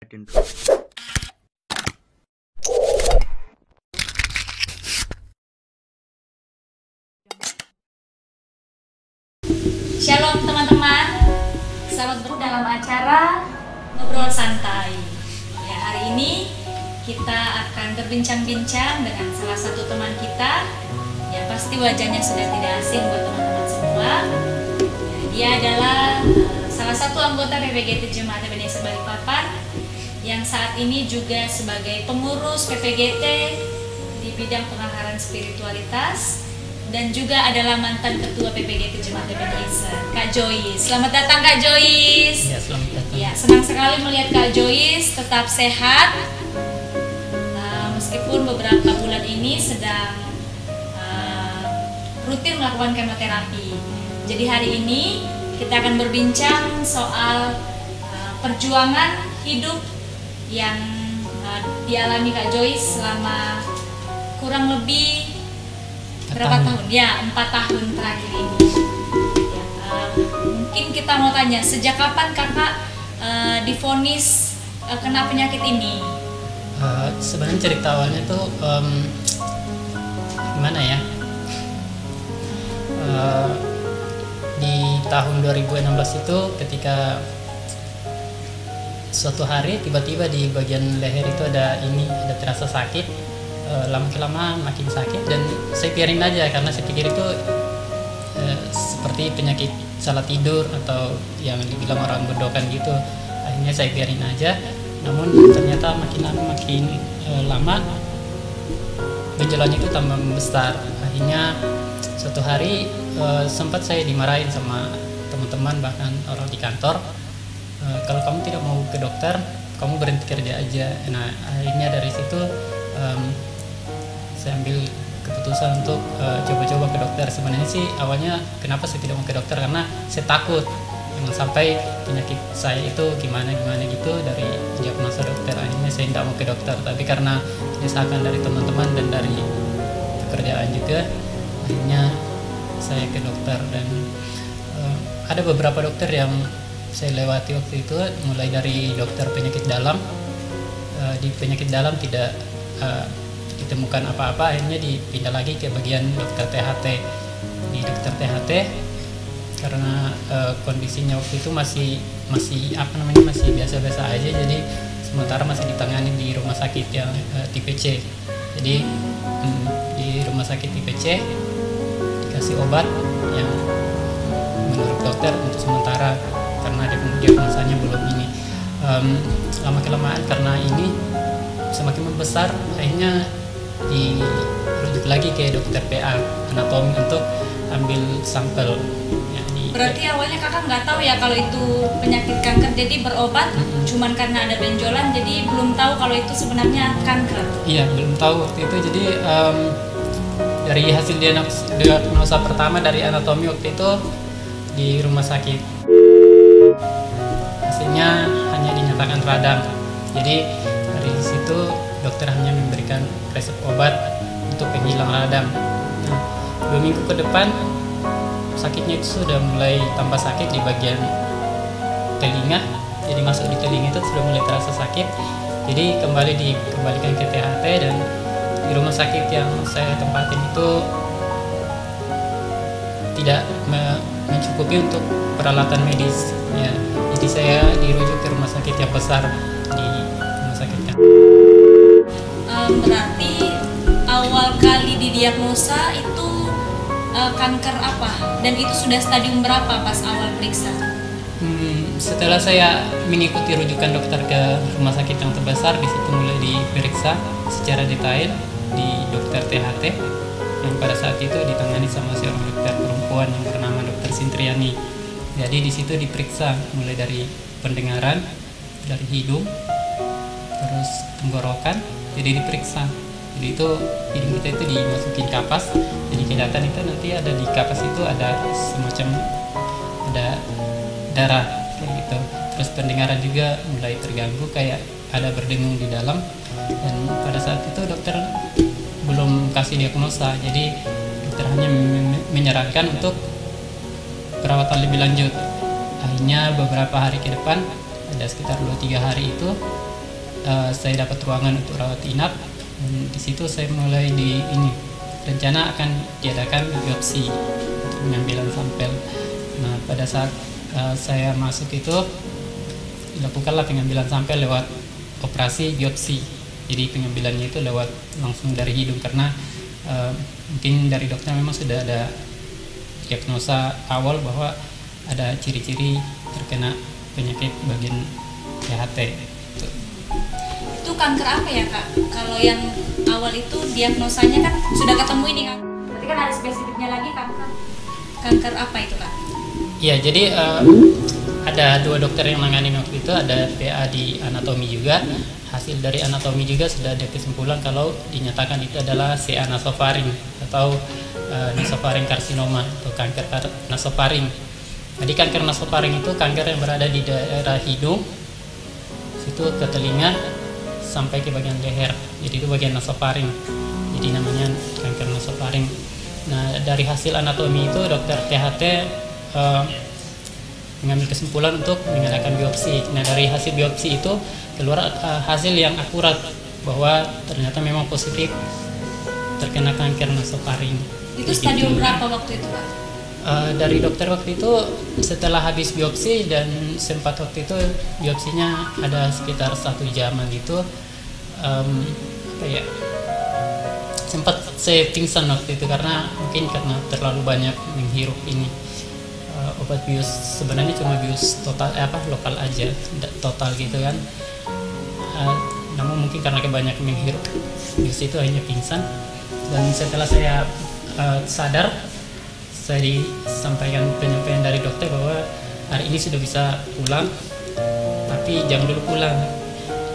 Shalom teman-teman, selamat bertemu dalam acara Ngobrol Santai. Ya, hari ini kita akan berbincang-bincang dengan salah satu teman kita. Ya, pasti wajahnya sudah tidak asing buat teman-teman semua. Ya, dia adalah salah satu anggota PPGT Jemaat Ebenezer Balikpapan yang saat ini juga sebagai pengurus PPGT di bidang pengajaran spiritualitas dan juga adalah mantan ketua PPGT Jemaat Ebenezer, Kak Joyce. Selamat datang Kak Joyce. Ya, selamat datang. Ya, senang sekali melihat Kak Joyce tetap sehat. Meskipun beberapa bulan ini sedang rutin melakukan kemoterapi. Jadi hari ini kita akan berbincang soal perjuangan hidup yang dialami Kak Joyce selama kurang lebih berapa tahun? Ya, 4 tahun terakhir ini. Ya, mungkin kita mau tanya, sejak kapan kakak divonis kena penyakit ini? Sebenarnya cerita awalnya tuh gimana ya? Di tahun 2016 itu ketika suatu hari tiba-tiba di bagian leher itu ada terasa sakit. Lama-kelamaan makin sakit dan saya biarin aja karena saya pikir itu seperti penyakit salah tidur atau yang dibilang orang berdokan gitu. Akhirnya saya biarin aja, namun ternyata makin lama gejalanya itu tambah besar. Akhirnya suatu hari sempat saya dimarahin sama teman-teman bahkan orang di kantor, kalau kamu tidak mau ke dokter kamu berhenti kerja aja. Nah, akhirnya dari situ saya ambil keputusan untuk coba-coba ke dokter. Sebenarnya sih awalnya kenapa saya tidak mau ke dokter karena saya takut jangan sampai penyakit saya itu gimana gitu dari diagnosa dokter. Akhirnya saya tidak mau ke dokter, tapi karena desakan dari teman-teman dan dari pekerjaan juga akhirnya saya ke dokter. Dan ada beberapa dokter yang saya lewati waktu itu, mulai dari dokter penyakit dalam. Di penyakit dalam tidak ditemukan apa-apa, akhirnya dipindah lagi ke bagian dokter THT. Di dokter THT karena kondisinya waktu itu masih biasa-biasa aja, jadi sementara masih ditangani di rumah sakit yang tipe C. Jadi di rumah sakit tipe C dikasih obat yang menurut dokter untuk sementara karena diagnosanya belum ini. Lama-kelamaan karena ini semakin membesar, akhirnya dirujuk lagi ke dokter PA anatomi untuk ambil sampel. Ya, berarti awalnya kakak nggak tahu ya kalau itu penyakit kanker, jadi berobat cuman karena ada benjolan, jadi belum tahu kalau itu sebenarnya kanker. Iya, belum tahu waktu itu. Jadi dari hasil diagnosa pertama dari anatomi waktu itu di rumah sakit, hasilnya hanya dinyatakan radang. Jadi dari situ dokter hanya memberikan resep obat untuk penghilang radang. Nah, 2 minggu ke depan sakitnya itu sudah mulai tambah sakit di bagian telinga. Jadi masuk di telinga itu sudah mulai terasa sakit. Jadi dikembalikan ke THT, dan di rumah sakit yang saya tempatin itu tidak mencukupi untuk peralatan medis. Ya, jadi saya dirujuk ke rumah sakit yang besar di rumah sakit kan. Berarti awal kali didiagnosa itu kanker apa? Dan itu sudah stadium berapa pas awal periksa? Setelah saya mengikuti rujukan dokter ke rumah sakit yang terbesar, di situ mulai diperiksa secara detail di dokter THT yang pada saat itu ditangani sama seorang dokter perempuan yang bernama Dr. Sintriani. Jadi di situ diperiksa mulai dari pendengaran, dari hidung, terus tenggorokan, jadi diperiksa. Jadi itu hidung kita itu dimasukin kapas, jadi kelihatan itu nanti ada di kapas itu ada semacam ada darah kayak gitu. Terus pendengaran juga mulai terganggu, kayak ada berdengung di dalam. Dan pada saat itu dokter belum kasih diagnosa, jadi dokter hanya menyarankan untuk perawatan lebih lanjut. Akhirnya beberapa hari ke depan, ada sekitar 2-3 hari itu saya dapat ruangan untuk rawat inap. Dan di situ saya mulai rencana akan diadakan biopsi untuk pengambilan sampel. Nah, pada saat saya masuk itu dilakukanlah pengambilan sampel lewat operasi biopsi. Jadi pengambilannya itu lewat langsung dari hidung karena mungkin dari dokter memang sudah ada diagnosa awal bahwa ada ciri-ciri terkena penyakit bagian THT. Itu kanker apa ya Kak? Kalau yang awal itu diagnosanya kan sudah ketemu ini kan? Berarti kan ada spesifiknya lagi kanker apa itu Kak? Ya, jadi ada 2 dokter yang menangani waktu itu, ada PA di anatomi juga. Hasil dari anatomi juga sudah ada kesimpulan kalau dinyatakan itu adalah CA nasofaring atau nasofaring karsinoma atau kanker nasofaring. Jadi kanker nasofaring itu kanker yang berada di daerah hidung, situ ke telinga sampai ke bagian leher. Jadi itu bagian nasofaring. Jadi namanya kanker nasofaring. Nah, dari hasil anatomi itu dokter THT mengambil kesimpulan untuk mengadakan biopsi. Nah, dari hasil biopsi itu keluar hasil yang akurat bahwa ternyata memang positif terkena kanker nasofaring. Itu stadium berapa waktu itu Pak? Dari dokter waktu itu setelah habis biopsi dan sempat waktu itu biopsinya ada sekitar 1 jaman gitu, sempat saya pingsan waktu itu karena terlalu banyak menghirup ini obat bius. Sebenarnya cuma bius total lokal aja, tidak total gitu kan. Namun mungkin karena kebanyakan menghirup bius itu akhirnya pingsan. Dan setelah saya sadar, saya disampaikan penyampaian dari dokter bahwa hari ini sudah bisa pulang, tapi jangan dulu pulang.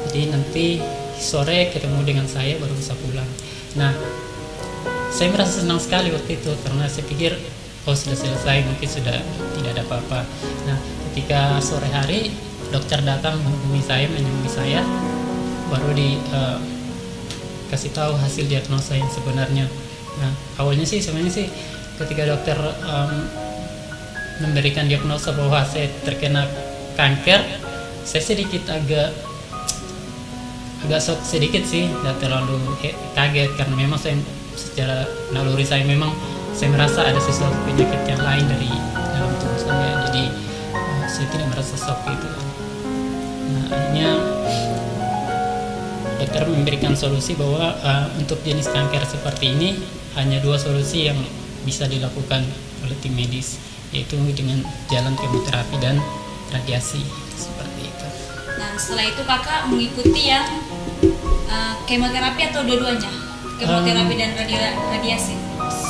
Jadi nanti sore ketemu dengan saya baru bisa pulang. Nah, saya merasa senang sekali waktu itu karena saya pikir sudah selesai, mungkin sudah tidak ada apa-apa. Nah, ketika sore hari dokter datang menemui saya, baru dikasih tahu hasil diagnosa yang sebenarnya. Nah, awalnya sih sebenarnya ketika dokter memberikan diagnosa bahwa saya terkena kanker, saya sedikit agak shock sedikit sih, tidak terlalu kaget karena memang saya secara naluri saya merasa ada sesuatu penyakit yang lain dari dalam tubuh saya, jadi saya tidak merasa shock gitu. Nah, akhirnya dokter memberikan solusi bahwa untuk jenis kanker seperti ini hanya 2 solusi yang bisa dilakukan oleh tim medis, yaitu dengan jalan kemoterapi dan radiasi seperti itu. Nah, setelah itu kakak mengikuti yang kemoterapi atau dua-duanya? Kemoterapi dan radiasi?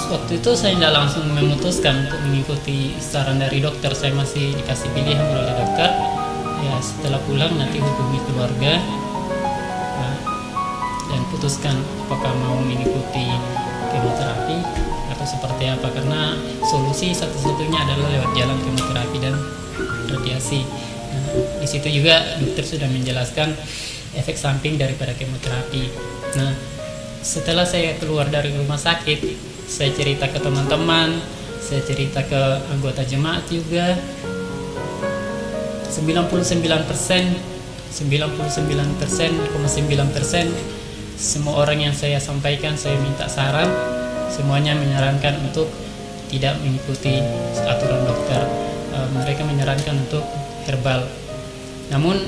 Waktu itu saya tidak langsung memutuskan untuk mengikuti saran dari dokter. Saya masih dikasih pilihan oleh dokter. Ya, setelah pulang nanti hubungi keluarga dan putuskan apakah mau mengikuti kemoterapi atau seperti apa, karena solusi satu-satunya adalah lewat jalan kemoterapi dan radiasi. Nah, di situ juga dokter sudah menjelaskan efek samping daripada kemoterapi. Nah, setelah saya keluar dari rumah sakit, saya cerita ke teman-teman, saya cerita ke anggota jemaat juga. 99,9% semua orang yang saya sampaikan, saya minta saran, semuanya menyarankan untuk tidak mengikuti aturan dokter. Mereka menyarankan untuk herbal. Namun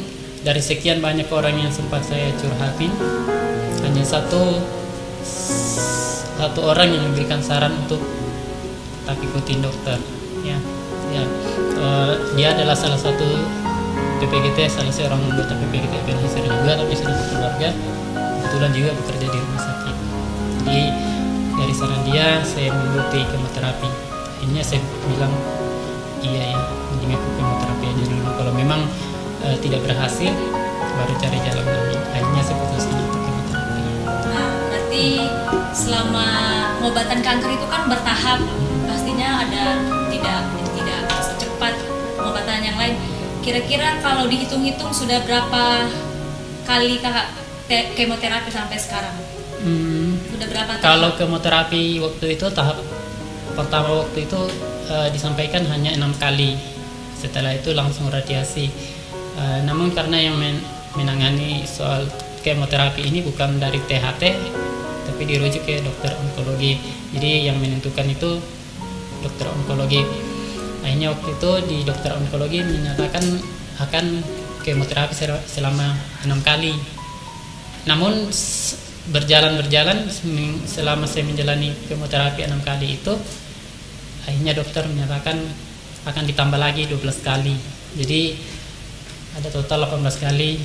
dari sekian banyak orang yang sempat saya curhatin, hanya satu orang yang memberikan saran untuk tetap ikutin dokter. Dia adalah salah satu PPGT, salah seorang anggota PPGT Ebenezer juga, tapi sudah berkeluarga, kebetulan juga bekerja di rumah sakit. Jadi dari saran dia saya mengikuti kemoterapi. Akhirnya saya bilang iya ya, mending aku kemoterapi aja dulu. Kalau memang tidak berhasil, baru cari jalan lain. Akhirnya saya putuskan untuk kemoterapi. Nah, berarti selama pengobatan kanker itu kan bertahap, pastinya ada tidak secepat pengobatan yang lain. Kira-kira kalau dihitung-hitung sudah berapa kali kakak kemoterapi sampai sekarang? Sudah berapa tahap? Kalau kemoterapi waktu itu tahap pertama waktu itu disampaikan hanya 6 kali. Setelah itu langsung radiasi. Namun karena yang menangani soal kemoterapi ini bukan dari THT, tapi dirujuk ke dokter onkologi. Jadi yang menentukan itu dokter onkologi. Akhirnya waktu itu di dokter onkologi menyatakan akan kemoterapi selama 6 kali. Namun berjalan selama saya menjalani kemoterapi 6 kali itu, akhirnya dokter menyatakan akan ditambah lagi 12 kali. Jadi ada total 18 kali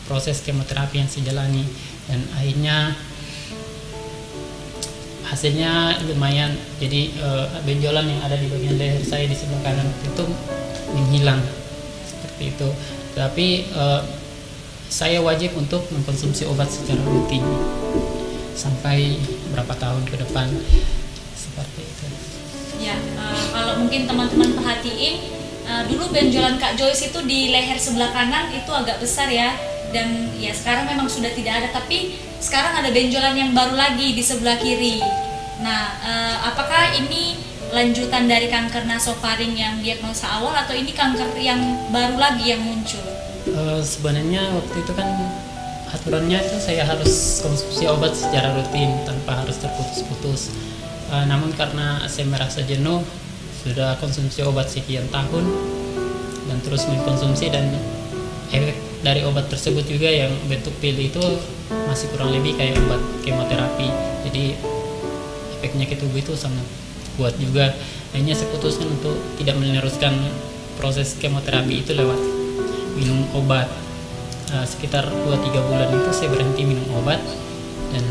proses kemoterapi yang saya jalani, dan akhirnya hasilnya lumayan. Jadi benjolan yang ada di bagian leher saya di sebelah kanan itu menghilang seperti itu. Tapi saya wajib untuk mengkonsumsi obat secara rutin sampai berapa tahun ke depan seperti itu. Ya, kalau mungkin teman-teman perhatiin, dulu benjolan Kak Joyce itu di leher sebelah kanan itu agak besar ya, dan ya sekarang memang sudah tidak ada, tapi sekarang ada benjolan yang baru lagi di sebelah kiri. Nah, apakah ini lanjutan dari kanker nasofaring yang diagnosa awal, atau ini kanker yang baru lagi yang muncul? Sebenarnya waktu itu kan aturannya itu saya harus konsumsi obat secara rutin tanpa harus terputus-putus. Namun karena saya merasa jenuh, sudah konsumsi obat sekian tahun dan terus mengkonsumsi, dan efek dari obat tersebut juga yang bentuk pil itu masih kurang lebih kayak obat kemoterapi. Jadi efeknya ke tubuh itu sangat kuat juga. Akhirnya saya putuskan untuk tidak meneruskan proses kemoterapi itu lewat minum obat. Sekitar 2-3 bulan itu saya berhenti minum obat, dan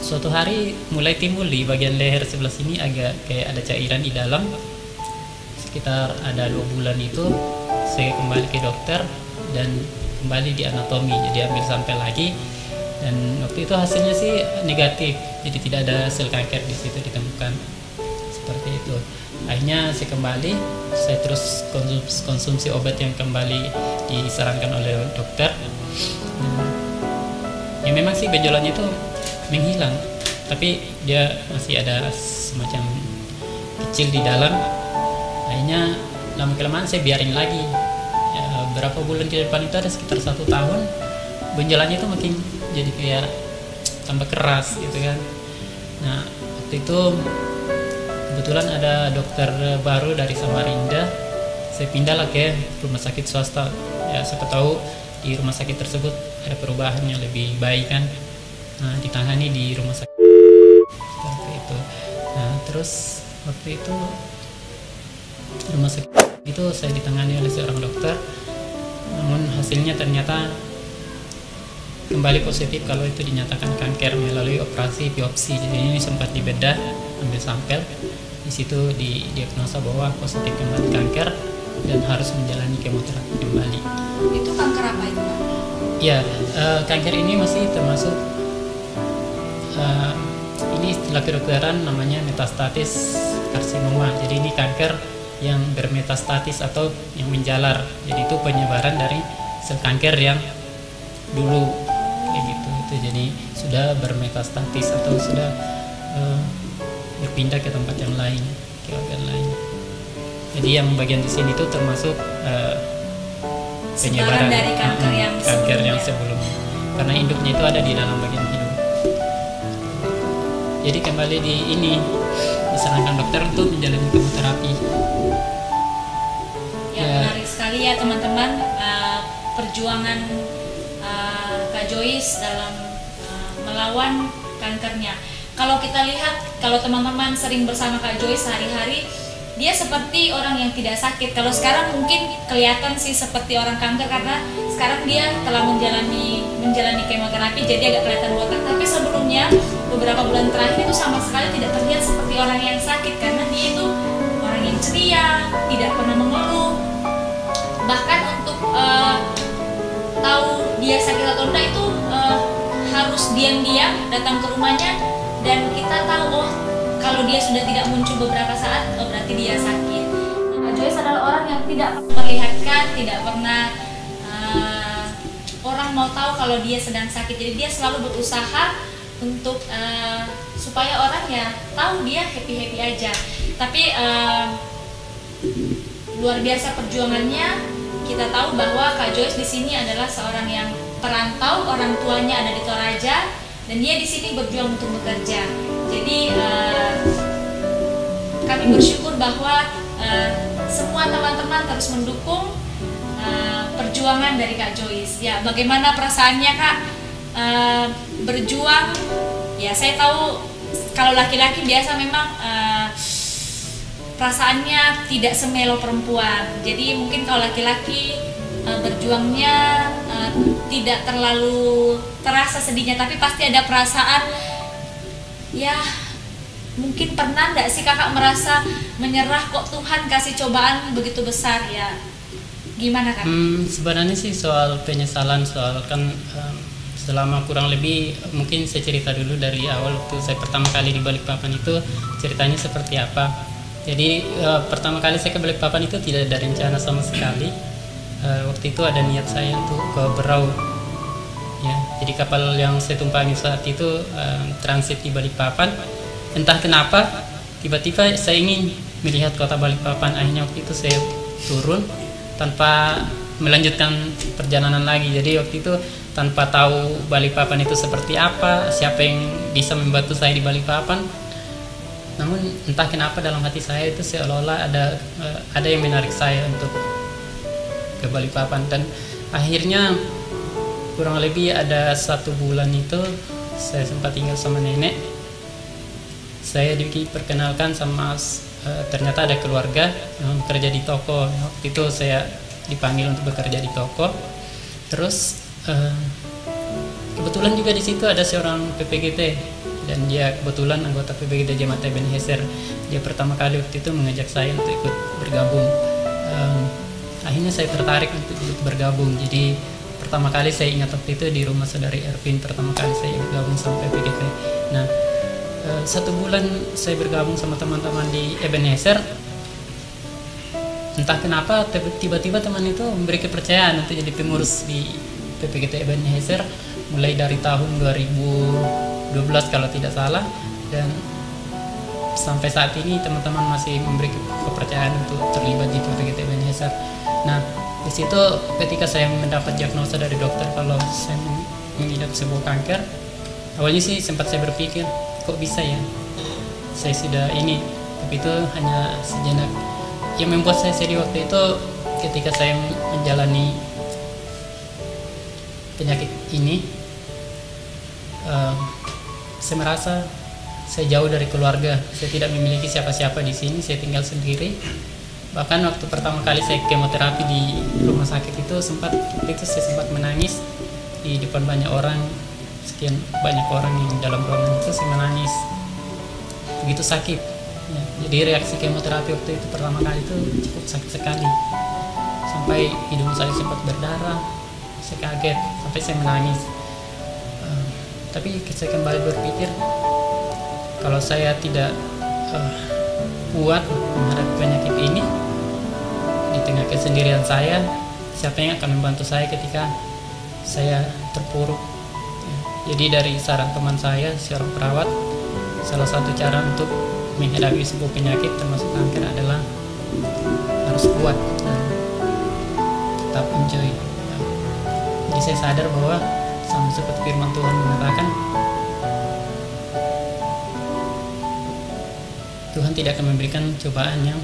suatu hari mulai timbul di bagian leher sebelah sini agak kayak ada cairan di dalam. Sekitar ada 2 bulan itu saya kembali ke dokter dan kembali di anatomi, jadi ambil sampel lagi, dan waktu itu hasilnya sih negatif, jadi tidak ada sel kanker di situ ditemukan seperti itu. Akhirnya saya terus konsumsi obat yang kembali disarankan oleh dokter. Ya memang sih benjolannya itu menghilang, tapi dia masih ada semacam kecil di dalam. Akhirnya lama kelamaan saya biarin lagi. Berapa bulan ke depan itu ada sekitar 1 tahun, benjolannya itu makin jadi kayak tambah keras gitu kan. Nah waktu itu kebetulan ada dokter baru dari Samarinda, saya pindahlah ke rumah sakit swasta. Ya siapa tahu di rumah sakit tersebut ada perubahan yang lebih baik kan. Nah ditangani di rumah sakit seperti itu. Nah terus waktu itu rumah sakit itu saya ditangani oleh seorang dokter, namun hasilnya ternyata kembali positif kalau itu dinyatakan kanker melalui operasi biopsi. Jadi ini sempat dibedah, ambil sampel, di situ didiagnosa bahwa positif kembali kanker dan harus menjalani kemoterapi kembali. Itu kanker apa itu, Pak? Ya, kanker ini masih termasuk ini istilah kedokteran namanya metastatis karsinoma. Jadi ini kanker yang bermetastatis atau yang menjalar. Jadi itu penyebaran dari sel kanker yang dulu kayak gitu. Jadi sudah bermetastatis atau sudah berpindah ke tempat yang lain, ke organ lain. Jadi yang bagian di sini itu termasuk penyebaran dari kanker yang sebelumnya. Karena induknya itu ada di dalam bagian hidung. Jadi kembali disarankan dokter untuk menjalani kemoterapi. Ya, menarik sekali ya teman-teman, perjuangan Kak Joyce dalam melawan kankernya. Kalau kita lihat, kalau teman-teman sering bersama Kak Joyce sehari-hari, dia seperti orang yang tidak sakit. Kalau sekarang mungkin kelihatan sih seperti orang kanker karena sekarang dia telah menjalani kemoterapi, jadi agak kelihatan botak. Tapi sebelumnya beberapa bulan terakhir itu sama sekali tidak terlihat seperti orang yang sakit, karena dia itu orang yang ceria, tidak pernah mengeluh. Bahkan untuk tahu dia sakit atau enggak itu harus diam-diam datang ke rumahnya, dan kita tahu oh kalau dia sudah tidak muncul beberapa saat, oh berarti dia sakit. Kak Joyce adalah orang yang tidak memperlihatkan, tidak pernah orang mau tahu kalau dia sedang sakit. Jadi dia selalu berusaha untuk supaya orang ya tahu dia happy-happy aja. Tapi luar biasa perjuangannya. Kita tahu bahwa Kak Joyce di sini adalah seorang yang perantau, orang tuanya ada di Toraja dan dia di sini berjuang untuk bekerja. Jadi kami bersyukur bahwa semua teman-teman terus mendukung perjuangan dari Kak Joyce. Ya, bagaimana perasaannya Kak berjuang? Ya, saya tahu kalau laki-laki biasa memang perasaannya tidak semelo perempuan. Jadi mungkin kalau laki-laki berjuangnya tidak terlalu terasa sedihnya, tapi pasti ada perasaan. Ya, mungkin pernah nggak sih kakak merasa menyerah, kok Tuhan kasih cobaan begitu besar ya? Gimana kak? Sebenarnya sih soal penyesalan, soal kan selama kurang lebih, mungkin saya cerita dulu dari awal waktu saya pertama kali di Balikpapan itu ceritanya seperti apa. Jadi pertama kali saya ke Balikpapan itu tidak ada rencana sama sekali. Waktu itu ada niat saya untuk ke Berau. Ya, jadi kapal yang saya tumpangi saat itu transit di Balikpapan. Entah kenapa tiba-tiba saya ingin melihat kota Balikpapan. Akhirnya waktu itu saya turun tanpa melanjutkan perjalanan lagi. Jadi waktu itu tanpa tahu Balikpapan itu seperti apa, siapa yang bisa membantu saya di Balikpapan. Namun entah kenapa dalam hati saya itu seolah-olah ada yang menarik saya untuk ke Balikpapan. Dan akhirnya kurang lebih ada 1 bulan itu saya sempat tinggal sama nenek. Saya diperkenalkan sama ternyata ada keluarga yang bekerja di toko. Waktu itu saya dipanggil untuk bekerja di toko. Terus kebetulan juga di situ ada seorang PPGT dan dia kebetulan anggota PPGT Jemaat Ebenezer. Dia pertama kali waktu itu mengajak saya untuk ikut bergabung. Akhirnya saya tertarik untuk ikut bergabung. Jadi pertama kali saya ingat waktu itu di rumah saudari Ervin, pertama kali saya bergabung sama PPGT. Nah, 1 bulan saya bergabung sama teman-teman di Ebenezer. Entah kenapa tiba-tiba teman itu memberi kepercayaan untuk jadi pengurus di PPGT Ebenezer mulai dari tahun 2012 kalau tidak salah, dan sampai saat ini teman-teman masih memberi kepercayaan untuk terlibat di PPGT Ebenezer. Nah, di situ ketika saya mendapat diagnosa dari dokter kalau saya mengidap sebuah kanker, awalnya sih sempat saya berpikir, kok bisa ya saya sudah ini, tapi itu hanya sejenak. Yang membuat saya sedih waktu itu ketika saya menjalani penyakit ini, saya merasa saya jauh dari keluarga, saya tidak memiliki siapa-siapa di sini, saya tinggal sendiri. Bahkan waktu pertama kali saya kemoterapi di rumah sakit itu saya sempat menangis di depan banyak orang, sekian banyak orang yang dalam ruangan itu, saya menangis begitu sakit ya. Jadi reaksi kemoterapi waktu itu pertama kali itu cukup sakit sekali, sampai hidung saya sempat berdarah, saya kaget sampai saya menangis. Tapi saya kembali berpikir, kalau saya tidak kuat menghadapi penyakit ini di tengah kesendirian saya, siapa yang akan membantu saya ketika saya terpuruk? Jadi dari saran teman saya, seorang perawat, salah satu cara untuk menghadapi sebuah penyakit termasuk kanker adalah harus kuat dan tetap enjoy. Jadi saya sadar bahwa sama seperti firman Tuhan mengatakan, Tuhan tidak akan memberikan cobaan yang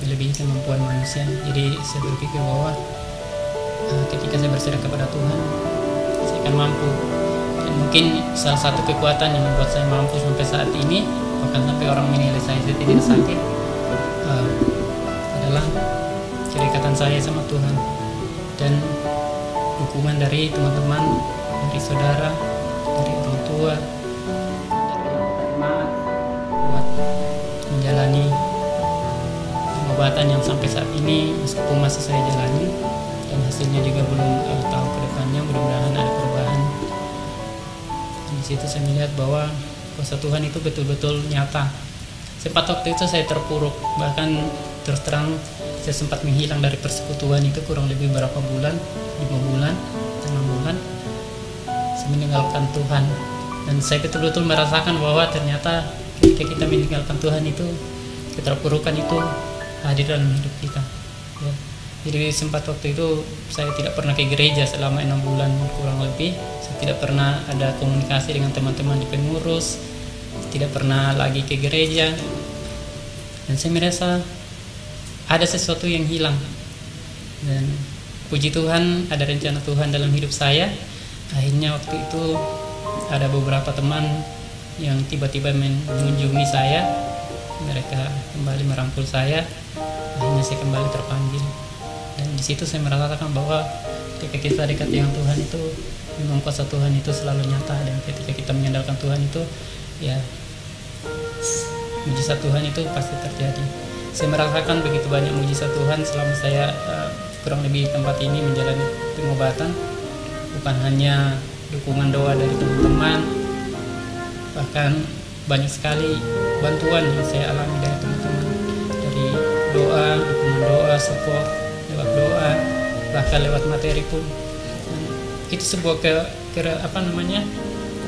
melebihi kemampuan manusia. Jadi saya berpikir bahwa ketika saya berserah kepada Tuhan, saya akan mampu. Dan mungkin salah satu kekuatan yang membuat saya mampu sampai saat ini, bahkan sampai orang menilai saya tidak sakit, adalah kedekatan saya sama Tuhan dan dukungan dari teman-teman, dari saudara, dari orang tua, dari teman buat menjalani pengobatan yang sampai saat ini meskipun masih saya jalani, dan hasilnya juga belum tahu ke depannya, mudah-mudahan ada perubahan. Di situ saya melihat bahwa kuasa Tuhan itu betul-betul nyata. Sempat waktu itu saya terpuruk, bahkan terus terang saya sempat menghilang dari persekutuan itu kurang lebih berapa bulan, 5 bulan, 6 bulan. Saya meninggalkan Tuhan, dan saya betul-betul merasakan bahwa ternyata ketika kita meninggalkan Tuhan itu, keterpurukan itu hadir dalam hidup kita ya. Jadi sempat waktu itu saya tidak pernah ke gereja selama 6 bulan kurang lebih. Saya tidak pernah ada komunikasi dengan teman-teman di pengurus, tidak pernah lagi ke gereja. Dan saya merasa ada sesuatu yang hilang. Dan puji Tuhan ada rencana Tuhan dalam hidup saya. Akhirnya waktu itu ada beberapa teman yang tiba-tiba mengunjungi saya. Mereka kembali merangkul saya. Akhirnya saya kembali terpanggil. Dan di situ saya merasakan bahwa ketika kita dekat dengan Tuhan itu memang kuasa Tuhan itu selalu nyata, dan ketika kita mengandalkan Tuhan itu ya mujizat Tuhan itu pasti terjadi. Saya merasakan begitu banyak mujizat Tuhan selama saya kurang lebih di tempat ini menjalani pengobatan. Bukan hanya dukungan doa dari teman-teman, bahkan banyak sekali bantuan yang saya alami dari teman-teman, dari doa, dukungan doa, support lewat doa, bahkan lewat materi pun. Itu sebuah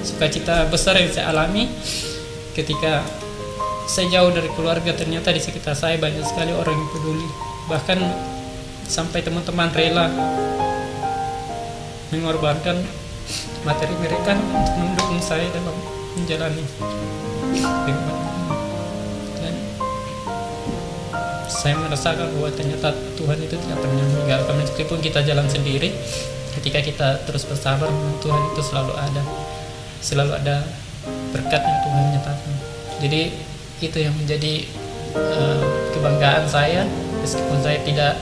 sukacita besar yang saya alami ketika saya jauh dari keluarga. Ternyata di sekitar saya banyak sekali orang yang peduli, bahkan sampai teman-teman rela mengorbankan materi mereka untuk mendukung saya dalam menjalani pengobatan. Dan saya merasakan bahwa ternyata Tuhan itu tidak pernah meninggalkan, meskipun kita jalan sendiri. Ketika kita terus bersabar, Tuhan itu selalu ada berkat yang Tuhan nyatakan. Jadi itu yang menjadi kebanggaan saya, meskipun saya tidak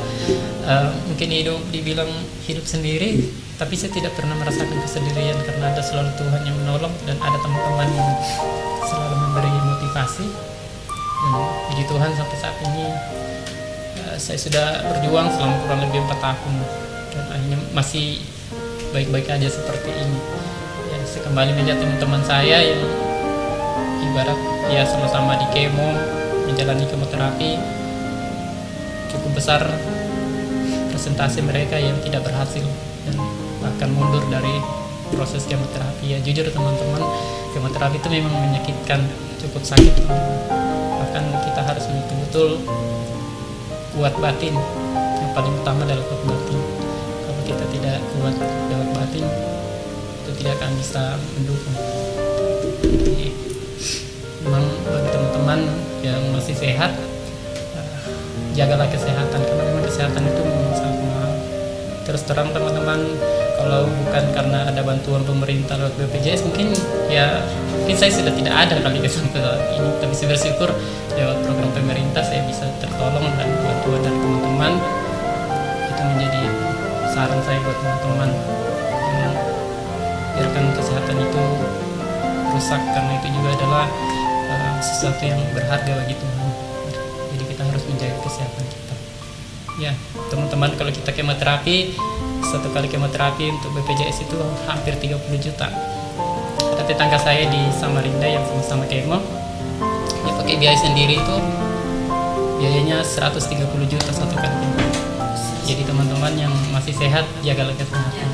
mungkin dibilang hidup sendiri, tapi saya tidak pernah merasakan kesendirian karena ada selalu Tuhan yang menolong dan ada teman-teman yang selalu memberi motivasi. Dan puji Tuhan sampai saat ini saya sudah berjuang selama kurang lebih 4 tahun dan akhirnya masih baik-baik aja seperti ini. Ya, saya kembali melihat teman-teman saya yang ibarat ya sama-sama di kemo, menjalani kemoterapi. Cukup besar presentasi mereka yang tidak berhasil dan bahkan mundur dari proses kemoterapi. Ya jujur teman-teman, kemoterapi itu memang menyakitkan, cukup sakit. Bahkan kita harus betul-betul kuat batin. Yang paling utama adalah kuat batin. Kalau kita tidak kuat lewat batin, itu tidak akan bisa mendukung. Jadi memang bagi teman-teman yang masih sehat, jagalah kesehatan, karena memang kesehatan itu memang sangat mahal. Terus terang teman-teman, kalau bukan karena ada bantuan pemerintah lewat BPJS, mungkin saya sudah tidak ada kali sampai saat ini. Tapi saya bersyukur lewat program pemerintah saya bisa tertolong dan bantuan dari teman-teman. Itu menjadi saran saya buat teman-teman yang biarkan kesehatan itu rusak, karena itu juga adalah sesuatu yang berharga bagi Tuhan. Jadi kita harus menjaga kesehatan kita. Ya, teman-teman, kalau kita kemoterapi, satu kali kemoterapi untuk BPJS itu hampir 30 juta. Ada tetangga saya di Samarinda yang sama-sama kemo, dia pakai biaya sendiri itu biayanya 130 juta satu kali kemo. Jadi teman-teman yang masih sehat, jagalah kesehatan.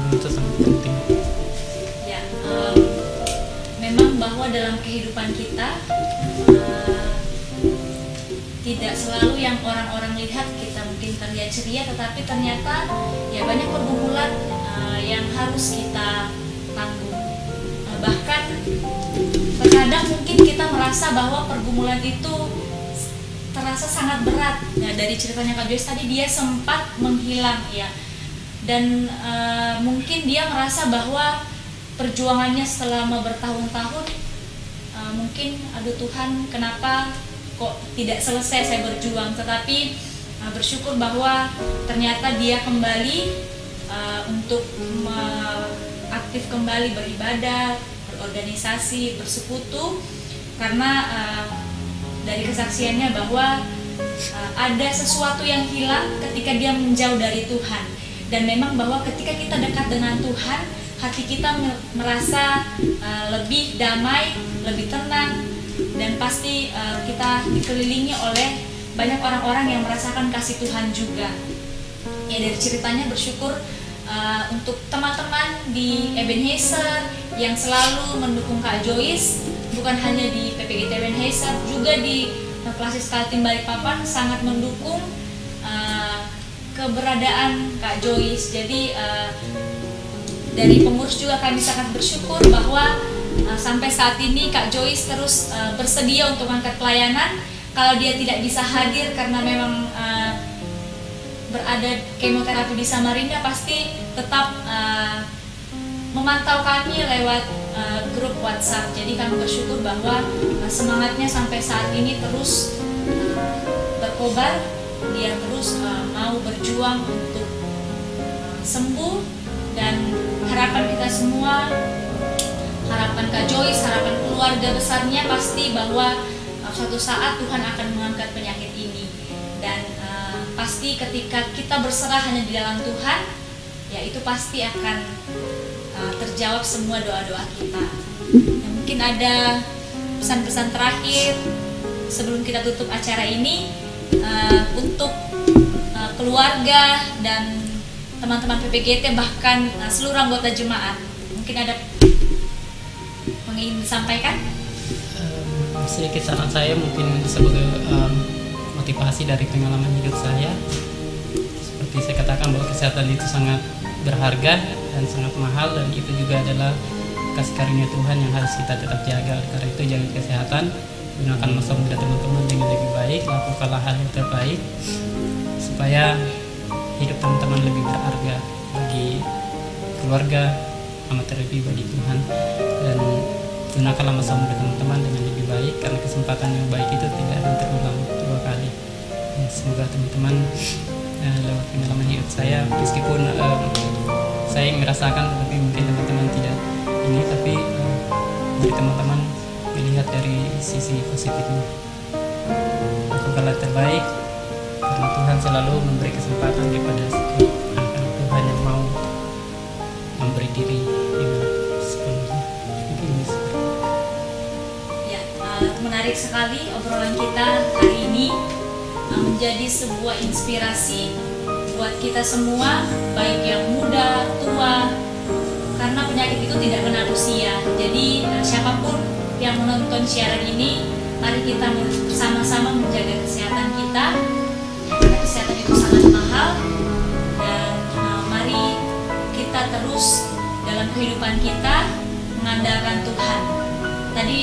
Itu sangat penting. Ya, memang bahwa dalam kehidupan kita tidak selalu yang orang-orang lihat kita mungkin terlihat ceria, tetapi ternyata ya banyak pergumulan yang harus kita tanggung. Bahkan terkadang mungkin kita merasa bahwa pergumulan itu terasa sangat berat. Nah, dari ceritanya Kak Joyce tadi, dia sempat menghilang ya, dan mungkin dia merasa bahwa perjuangannya selama bertahun-tahun mungkin aduh Tuhan, kenapa kok tidak selesai saya berjuang. Tetapi bersyukur bahwa ternyata dia kembali untuk aktif kembali beribadah, berorganisasi, bersekutu, karena dari kesaksiannya bahwa ada sesuatu yang hilang ketika dia menjauh dari Tuhan. Dan memang bahwa ketika kita dekat dengan Tuhan, hati kita merasa lebih damai, lebih tenang, dan pasti kita dikelilingi oleh banyak orang-orang yang merasakan kasih Tuhan juga. Ya, dari ceritanya bersyukur untuk teman-teman di Ebenezer yang selalu mendukung Kak Joyce, bukan hanya di PPGT Ebenezer, juga di Klasik Kaltim Balikpapan sangat mendukung ke keberadaan Kak Joyce. Jadi dari pengurus juga kami sangat bersyukur bahwa sampai saat ini Kak Joyce terus bersedia untuk angkat pelayanan. Kalau dia tidak bisa hadir karena memang berada kemoterapi di Samarinda, pasti tetap memantau kami lewat grup WhatsApp. Jadi kami bersyukur bahwa semangatnya sampai saat ini terus berkobar. Dia terus mau berjuang untuk sembuh, dan harapan kita semua, harapan Kak Joyce, harapan keluarga besarnya pasti bahwa suatu saat Tuhan akan mengangkat penyakit ini. Dan pasti ketika kita berserah hanya di dalam Tuhan, ya itu pasti akan terjawab semua doa-doa kita. Ya, mungkin ada pesan-pesan terakhir sebelum kita tutup acara ini untuk keluarga dan teman-teman PPGT, bahkan seluruh anggota jemaat. Mungkin ada yang ingin disampaikan? Sedikit saran saya mungkin sebagai motivasi dari pengalaman hidup saya. Seperti saya katakan bahwa kesehatan itu sangat berharga dan sangat mahal, dan itu juga adalah kasih karunia Tuhan yang harus kita tetap jaga. Karena itu jaga kesehatan, gunakan masa muda teman-teman dengan lebih baik, lakukanlah hal yang terbaik supaya hidup teman-teman lebih berharga bagi keluarga, amat terlebih bagi Tuhan. Dan gunakanlah masa muda teman-teman dengan lebih baik, karena kesempatan yang baik itu tidak akan terulang dua kali. Semoga teman-teman lewat pengalaman hidup saya, meskipun saya merasakan tapi mungkin teman-teman tidak ini, tapi dari teman-teman melihat dari sisi positifnya. Lakukanlah terbaik, karena Tuhan selalu memberi kesempatan kepada setiap anak-anak Tuhan yang mau memberi diri dengan sepenuhnya. Mungkin ini seperti itu. Ya, menarik sekali obrolan kita hari ini, menjadi sebuah inspirasi buat kita semua, baik yang muda, tua, karena penyakit itu tidak kenal usia. Jadi siapapun yang menonton siaran ini, mari kita bersama-sama menjaga kesehatan kita, karena kesehatan itu sangat mahal. Dan mari kita terus dalam kehidupan kita mengandalkan Tuhan. Tadi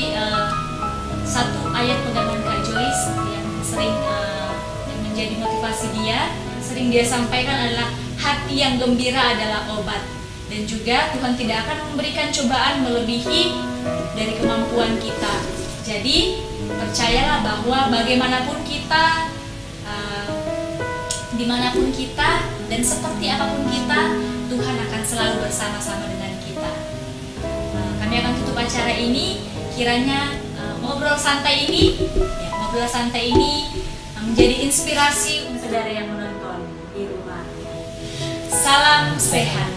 satu ayat pegangan Kak Joyce yang sering yang menjadi motivasi dia, sering dia sampaikan adalah hati yang gembira adalah obat. Dan juga Tuhan tidak akan memberikan cobaan melebihi dari kemampuan kita. Jadi percayalah bahwa bagaimanapun kita, dimanapun kita, dan seperti apapun kita, Tuhan akan selalu bersama-sama dengan kita. Kami akan tutup acara ini. Kiranya ngobrol santai ini menjadi inspirasi untuk saudara yang menonton di rumah. Salam sehat.